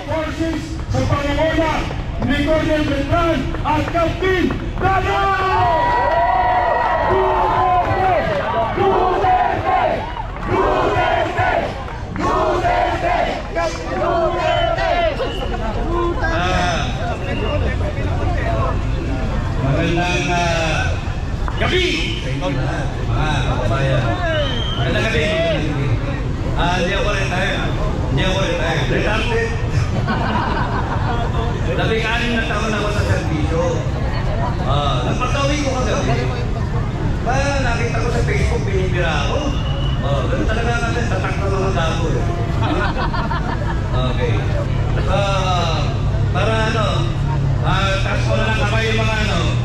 Forces sa pangunguna ni Colonel Beltran at Captain Dano! Duterte! Duterte! Duterte! Duterte! Magandang gabi sa inyo lahat, mga kababayan. Magandang gabi. Hindi ako retire. Retarded. 16 na taon ako sa servisyo. Nagpatawi ko kagabi. Nakita ko sa Facebook, binibira ako. Ganun talaga natin, tatak na mga gago. Okay. Para taas mo na lang kamay yung mga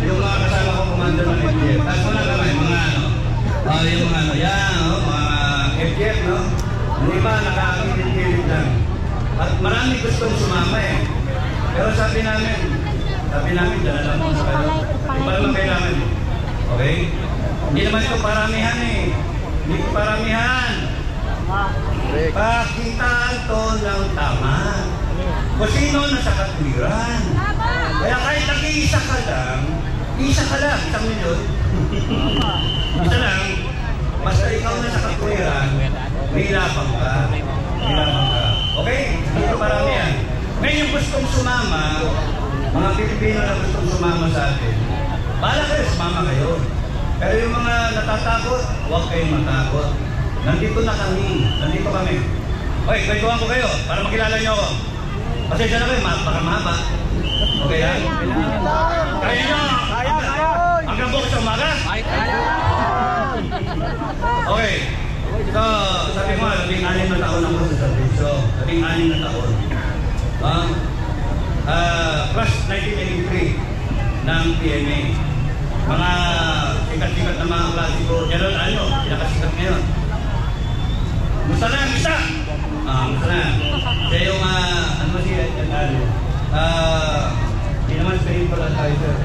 yung mga kasama ko commander ng FGF. Taas mo na lang kamay, mga yung mga mga FGF, no? Yung iba, nakakagilid-gilid lang. At marami gustong sumama eh. Pero sabi namin, dala lang mo sa kayo. Iba naman kailangan eh. Okay? Hindi naman ito paramihan eh. Hindi ito paramihan. Pakitaan to ng tama. Kung sino nasa katwiran. Kaya kahit nag-iisa ka lang, 1 milyon. Isa lang, basta ikaw nasa katwiran, may labang ka. Okay? Dito marami yan. Ngayon yung gustong sumama, mga Pilipino na gustong sumama sa atin, bahala kayo, sumama kayo. Pero yung mga natatakot, huwag kayong matakot. Nandito kami. Okay, kwentuhan ko kayo para makilala niyo ako. Pasensya na kayo, baka mahaba. Okay lang? Kaya nyo? Kaya! Hanggang bukas sa umaga? Kaya! Okay. So, sabi mo, 16 na taon ako sa servisyo. 16 na taon. Class 1983 ng PMA. Mga sikat-sikat na mga klase ko. General pinakasikat ngayon. Musta na, isa! Musta na. Siya yung, hindi naman spiritual advisor.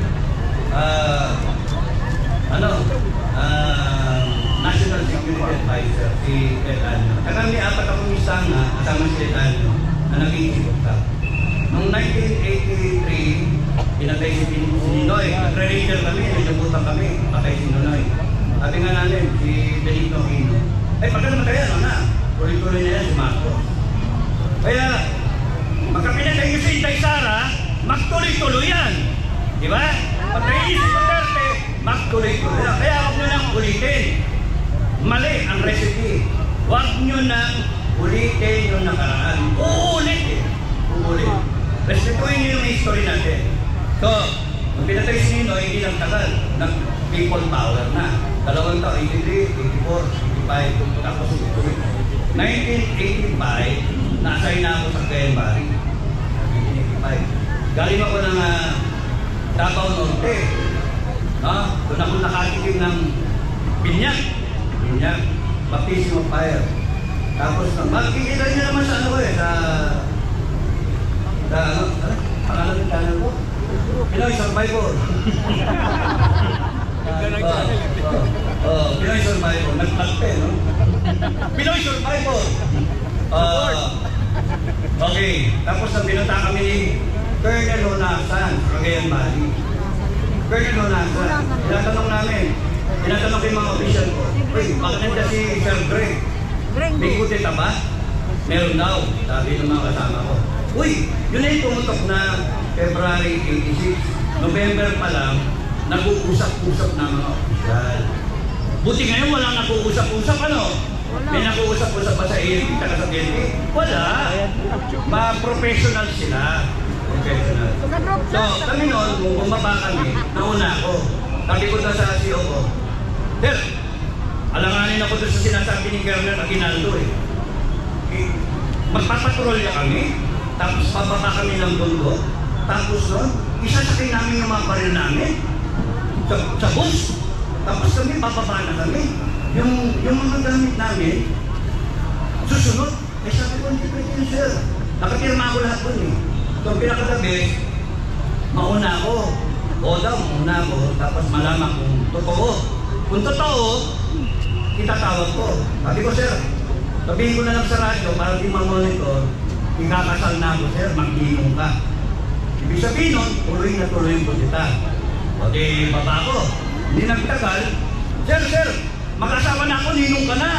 National Security Advisor, si Edano. Saka may 4 akong isang kasama si Edano na naging sibukta. Noong 1983, pinatay si Ninoy. Nagre-ranger kami, nagsabutan kami, patay si Ninoy. Sabi nga namin, si Benito Aquino. Pagka namatay yan, tuloy-tuloy na yan si Marcos. Kaya, magkapinatay niyo si Inday Sara, magtuloy-tuloy yan. Di ba? Patayin si Duterte, magtuloy-tuloy yan. Kaya huwag nyo nang ulitin. Mali ang recipe. Huwag nyo nang ulitin yung nakaraan. Uulit. Respetuhin nyo yung history natin. So, kung pinatay si Ninoy, hindi lang tagal. Nag-people power na. 2 taon, 83, 84, 85, tapos 1985, na-assign na ako sa Quezon Valley. 1985. Galing ako ng Davao Norte. Doon ako nakatikim ng binyag, baptism of fire. Tapos, makikita niyo naman sa pangalan ng channel ko? Pinoy Survivor. Pinoy Survivor. Nagpagpe, no? Pinoy Survivor. Okay. Tapos nang binata kami ni Colonel Honasan, Cagayan Valley. Colonel Honasan. Tinatanong ko yung mga official ko. Uy, bakit nandiyan si Sir Greg? May kutita ba? Meron daw, sabi ng mga kasama ko. Uy, yun ay pumutok na February 86. November pa lang, nag-uusap-usap na mga official. Buti ngayon walang nag-uusap-usap, May nag-uusap-usap ba sa AFP, taga sa PNP? Wala. Ma-professional sila. Professional. So, kami noon, kung bumaba kami, nauna ako. Sabi ko na sa CEO ko, Sir, alanganin ako doon sa sinasabi ni Colonel Aguinaldo magpapatrolya kami, tapos bababa kami ng bundok, tapos noon, isasakay namin yung mga baril namin sa bus, tapos kami bababa na kami. Yung mga gamit namin, susunod. Sabi ko, hindi pwede yun, sir. Nakapirma ako lahat doon So, ang pinakatabi, mauna ako. Mauna ako, tapos malaman kung totoo. Kung totoo, itatawag ko. Sabi ko, sir, sabihin ko na lang sa radyo para di ma-monitor, ikakasal na ako, sir, mag-inom ka. Ibig sabihin nun, tuloy na tuloy yung kudeta. O di, baba ko. Hindi nagtagal, sir, mag-asawa na ako, ninong ka na.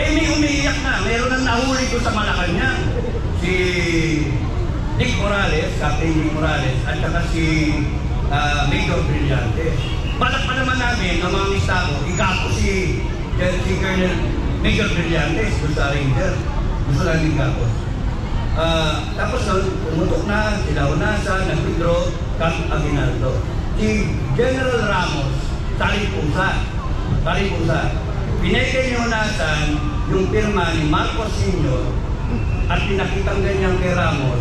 May umiiyak na. Meron nang nahuli ko sa Malacanang. Si Nick Morales, Captain Nick Morales, at saka si Major Brillantes. Balak pa naman namin, ang mga mista ko, ikapo si Colonel Major Brillantes doon sa Ranger. Gusto namin ikapos. Tapos umutok na, sinaunasan, nag-withdraw, Camp Aguinaldo. Si General Ramos, talipusa. Pinagkanyunasan yung pirma ni Marcos Sr. at pinakitang ganyan kay Ramos.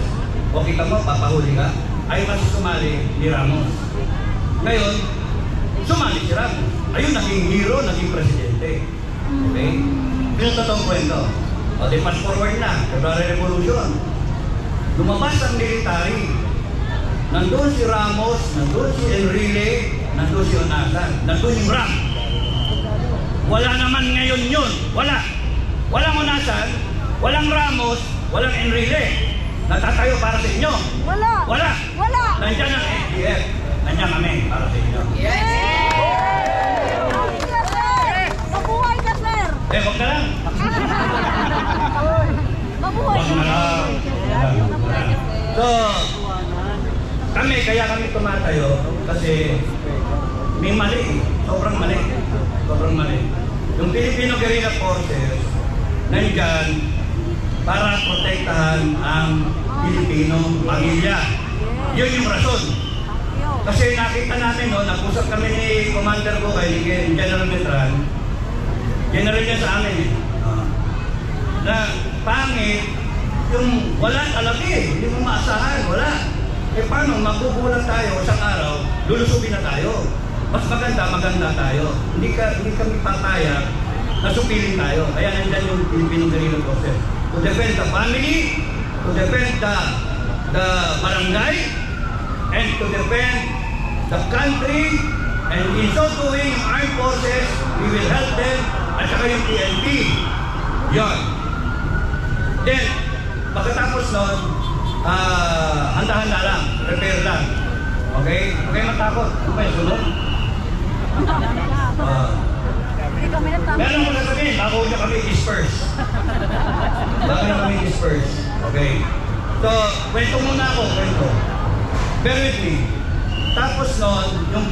O kita mo, papahuli ka? Ayaw kasi sumali ni Ramos. Ngayon, sumali si Ramos. Ayun, naging hero, naging presidente. Okay? Pinatotong kwento. O, di fast forward na, February Revolution. Lumabas ang military. Nandun si Ramos, nandun si Enrile, nandun si Onasan, nandun yung Ram. Wala naman ngayon yun. Wala. Walang Onasan, walang Ramos, walang Enrile. Natatayo para sa inyo. Wala. Nandiyan ang FDF. Nandiyan kami para sa inyo. Yes, sir! Mabuhay ka, sir! Wag ka lang. Mabuhay Wag na lang. So, kaya kami tumatayo kasi may mali. Sobrang mali. Yung Filipino Guerrilla Forces nandyan para protektahan ang Pilipino pamilya. Yun yung rason. Kasi nakita natin, nag-usap kami ni Commander ko kay General Metran. General niya sa amin na pangit yung wala talaga hindi mo maasahan, wala. Paano, magbubulan tayo isang araw, lulusubin na tayo. Mas maganda tayo. Hindi kami papayag na supilin tayo. Kaya nandyan yung Filipino Guerrilla Forces. To defend the family, to defend the barangay, and to defend the country, and in so doing, armed forces, we will help them, at saka yung PNP. Yun. Then, pagkatapos nun, handa-handa lang, prepare lang. Okay? Huwag kayo matakot. Ano ba yung sunod? Meron ko sasabihin, bago niya kami disperse. Okay. So, kwento muna ako, Bear with me. Tapos nun, yung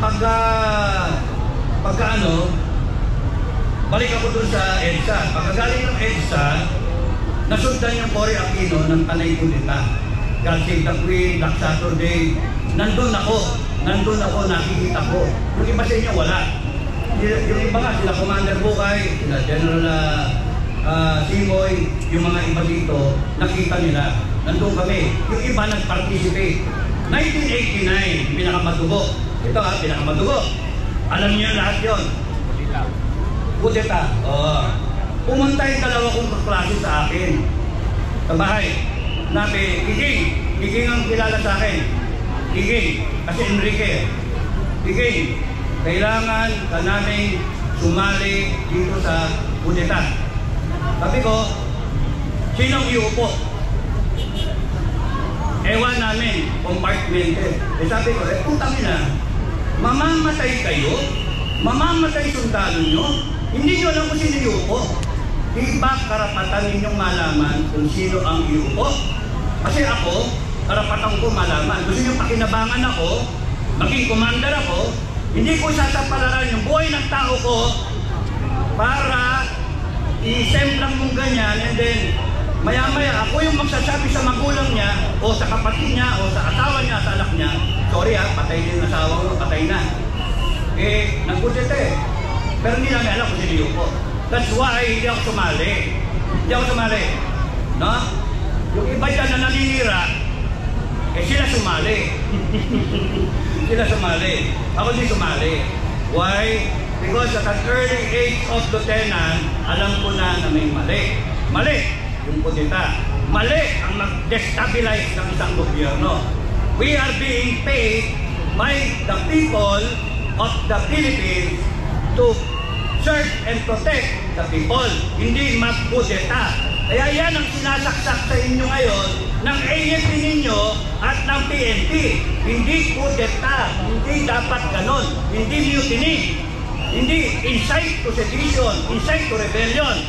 balik ako dun sa EDSA. Pagkagaling ng EDSA, nasundan yung Cory Aquino ng Panay Kudeta. God Save the Queen, Black Saturday. Nandun ako, nakikita ko. Yung iba sa inyo, wala. Yung iba nga, sila Commander Bukay, sila General Simoy, yung mga iba dito, nakita nila. Nandun kami. Yung iba nag-participate. 1989, pinakamadugo. Ito pinakamadugo. Alam niyo lahat yun. Kudeta. Pumunta yung dalawa kong kaklase sa akin. Sa bahay. Nabi, Iging ang kilala sa akin. Iging, kasi Enrique. Iging, kailangan ka namin sumali dito sa kudeta. Sabi ko, sinong iupo? Ewan namin, compartmented. Sabi ko, putang ina, mamamatay kayo? Mamamatay sundalo nyo? Hindi nyo alam kung sino iupo. Diba karapatan ninyong malaman kung sino ang iupo? Kasi ako, karapatan ko malaman. Gusto nyo pakinabangan ako, maging commander ako, hindi ko sasapalaran yung buhay ng tao ko para i-semplang mong ganyan, and then maya-maya ako yung magsasabi sa magulang niya o sa kapatid niya o sa asawa niya, sa anak niya, sorry patay din yung asawa ko, patay na. Nagkudete. Pero hindi namin alam kung sino po. That's why hindi ako sumali. No? Yung iba dyan na naninira, sila sumali. Ako hindi sumali. Why? Because at an early age of lieutenant, alam ko na may mali yung kudeta. Mali ang mag-destabilize ng isang gobyerno. We are being paid by the people of the Philippines to serve and protect the people. Hindi mag-kudeta. Kaya yan ang sinasaksak sa inyo ngayon ng AFP ninyo at ng PNP. Hindi kudeta, hindi dapat ganon, hindi mutiny, hindi incite to sedition, incite to rebellion.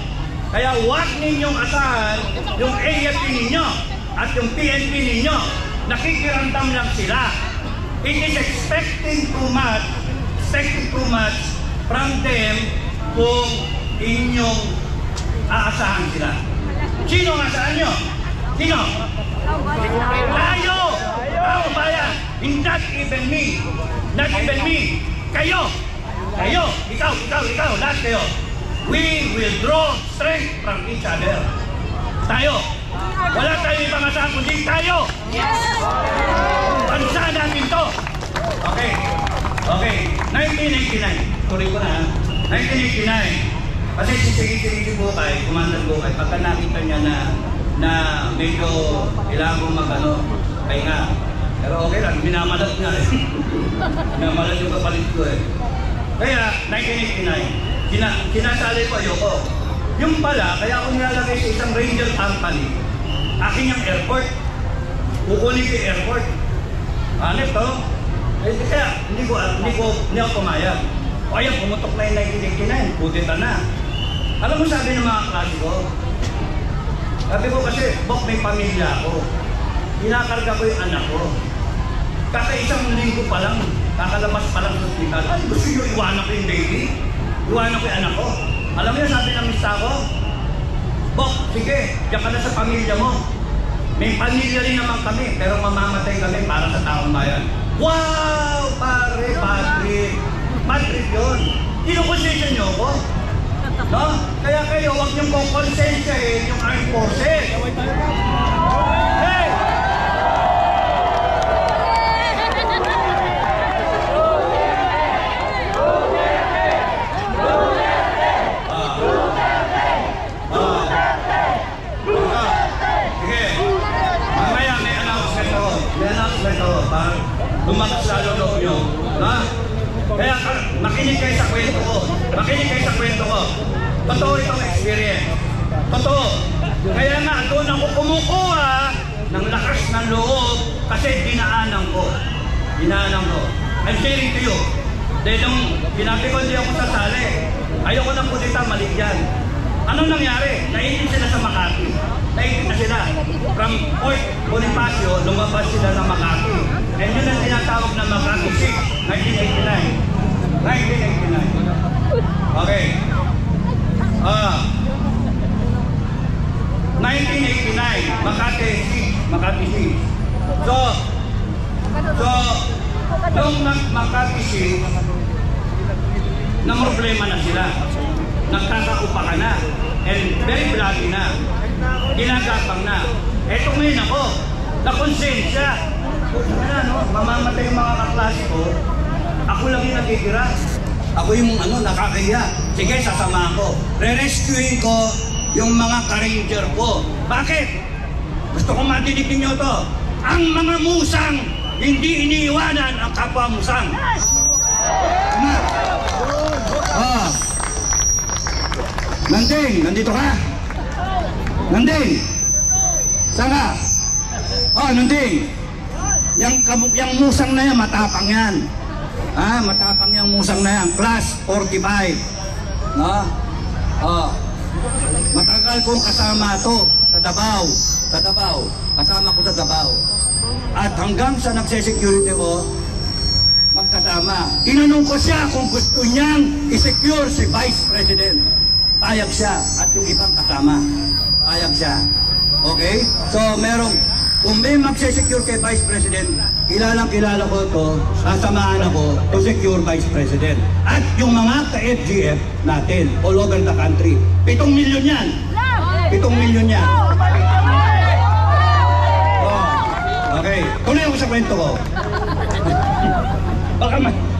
Kaya huwag ninyong asahan yung AFP ninyo at yung PNP ninyo. Nakikiramdam lang sila. It is expecting too much from them kung inyong aasahan sila. Sino ang asahan nyo? Sino? Tayo! Ang bayan! Not even me! Not even me! Kayo! Kayo! Ikaw! Lahat kayo! We will draw strength from each other. Tayo! Wala tayo ibang asahan kundi tayo! Bansa natin to! Okay. 1989. Tuloy ko na. 1989. Kasi si Bukay, Commander Bukay, pagka nakita niya na medyo kailangan kong pahinga. Pero okay lang, minamalat nga eh. Minamalat yung kapalit ko eh. Kaya, 1989, sinasali ko ayoko. Yung pala, kaya ako nilalagay sa isang ranger company, akin yung airport. Kukunin ko yung airport. Ano ito? Kaya, hindi ako pumayag. O ayan, pumutok na yung 1989, kudeta na. Alam mo sabi ng mga klase ko? Sabi ko kasi, Bok, may pamilya ako. Kinakarga ko yung anak ko. Kakaisang linggo pa lang, kakalabas pa lang sa hospital. Ay, gusto nyo iwanan ko yung baby? Iwanan ko yung anak ko. Alam mo yun, sabi ng mista ko? Bok, sige, diyan ka na sa pamilya mo. May pamilya rin naman kami, pero mamamatay kami para sa taong bayan. Wow, pare, bad trip yun. Kinukonsensya nyo ako. No? Kaya kayo, huwag niyong kukonsensyahin yung armed forces. Hey! Sige. Mamaya may announcement ako. May announcement ako. Parang lumakas lalo loob nyo. Ha? Kaya makinig kayo sa kwento ko. Totoo itong experience. Totoo. Kaya nga doon ako kumukuha ng lakas ng loob kasi dinaanan ko. I'm sharing to you. Dahil nung sinabi ko hindi ako sasali, ayoko ng kudeta, mali yan. Anong nangyari? Naitin sila sa Makati. Naitin na sila. From Fort Bonifacio, lumabas sila ng Makati. And yun ang tinatawag na Makati 6, 1989. Okay. 1989, Makati 6. So, nung Makati 6, na problema na sila. Nagkakaupa ka na. And very bloody na. Ginagapang na. Eto ngayon ako, nakonsensya. Mamamatay yung mga kaklase ko. Ako lang yung natitira. Ako yung nakakahiya. Sige, sasama ko. Re-rescuein ko yung mga ka-ranger ko. Bakit? Gusto ko matinig ninyo to. Ang mga musang, hindi iniiwanan ang kapwa musang. Tama? Nanding, nandito ka? Nanding! Saan ka? Nanding! Yang musang na yan, matapang yan. Matapang yung musang na yan. Class 45. No? Matagal kong kasama to sa Davao. Kasama ko sa Davao. At hanggang sa nagse-security ko, magkasama. Tinanong ko siya kung gusto niyang i-secure si Vice President. Payag siya. At yung ibang kasama. Payag siya. Okay? So, kung may mag-secure kay Vice President, kilala ko to, sasamahan ako to secure Vice President. At yung mga ka-FGF natin, all over the country, 7 milyon yan. 7 milyon yan. Okay, tuloy ako sa kwento ko.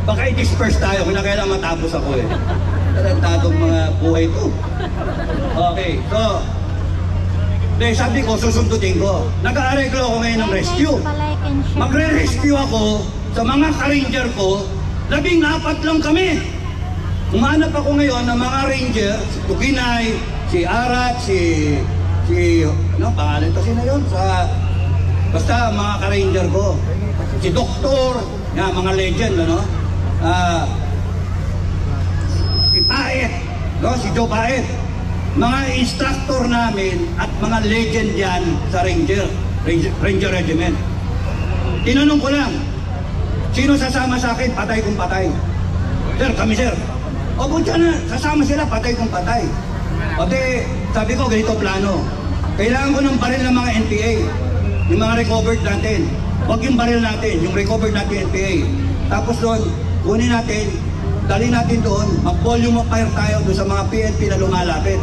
Baka i-disperse tayo, kung na kailangan matapos ako eh. Tarantadong mga buhay to. Okay, so, sabi ko, susundutin ko. Nag-aareglo ako ngayon ng rescue. Magre-rescue ako sa mga ka-ranger ko, 14 lang kami. Umanap ako ngayon ng mga ranger, si Tukinay, si Arat, si si, ano, pangalan to sino yun? Basta mga ka-ranger ko. Si Doktor, mga legend, ano? Si Paet, no? Si Joe Paet. Mga instructor namin at mga legend yan sa Ranger Regiment. Tinanong ko lang, sino sasama sa akin? Patay kung patay. Sir, kami sir. O kung na, sasama sila, patay kung patay. O di, sabi ko, ganito plano. Kailangan ko ng baril ng mga NPA. Yung mga recovered natin. Huwag yung baril natin, yung recovered natin NPA. Tapos doon, kunin natin, dali natin doon, mag-volume of fire tayo doon sa mga PNP na lumalapit.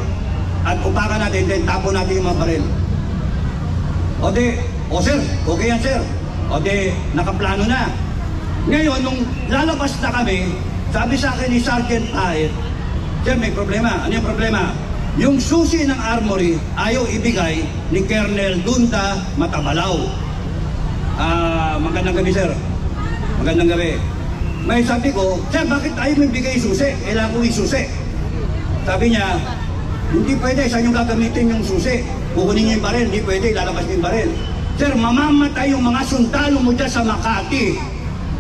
At upakan natin, then tapo natin yung mga baril. O di, o sir, okay yan sir. O di, nakaplano na. Ngayon, nung lalabas na kami, sabi sa akin ni Sergeant Paet, sir, may problema. Ano yung problema? Yung susi ng armory, ayaw ibigay ni Colonel Dunda Matabalaw. Magandang gabi, sir. Magandang gabi. May sabi ko, sir, bakit ayaw mo ibigay susi? Kailangan ko isusi. Sabi niya, hindi pwede, saan yung gagamitin yung susi? Kukunin niyo yung baril, hindi pwede, lalabas niyo yung baril. Sir, mamamatay yung mga sundalo mo dyan sa Makati.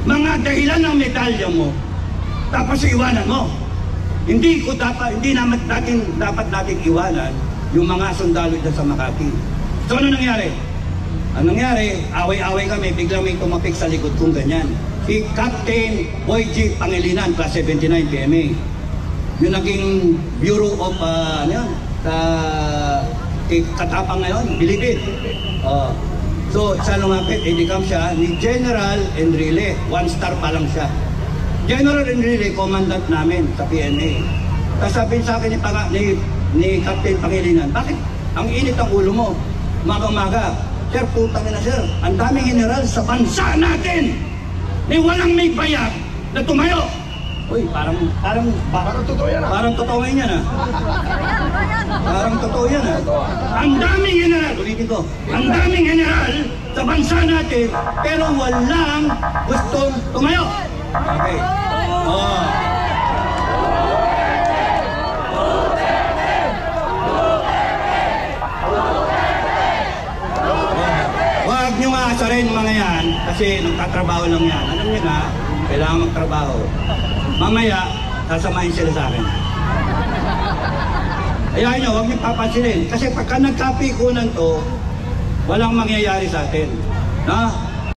Mga dahilan ng medalya mo. Tapos iwanan mo. Hindi dapat natin iwanan yung mga sundalo dyan sa Makati. So ano nangyari? Ang nangyari, away-away kami, biglang may tumapik sa likod kong ganyan. Si Captain Boy G. Pangilinan, class 79 PMA. Yung naging Bureau of, Katapang ngayon, Bilibid. So, sa lumapit, edikam siya ni General Enrile. 1-star pa lang siya. General Enrile, commandant namin sa PNA. Tapos sabihin sa akin ni Captain Pangilinan, bakit ang init ang ulo mo? Maga-maga. Sir, putang ina sir, ang daming general sa bansa natin ni walang may bayad na tumayo. Uy, parang totoo yan. Parang totoo yan ah. Parang totoo yan ah. Ang daming general, ulitin ko, ang daming general sa bansa natin, pero walang gustong tumayo. Okay. Huwag nyo maasarin mga yan, kasi nagtatrabaho lang yan. Alam nyo na, kailangan magtrabaho. Mamaya, sasamahin sila sa akin. Ayaw nyo, huwag niyo papansinin. Kasi pagka nagkapikunan to, walang mangyayari sa atin. Na?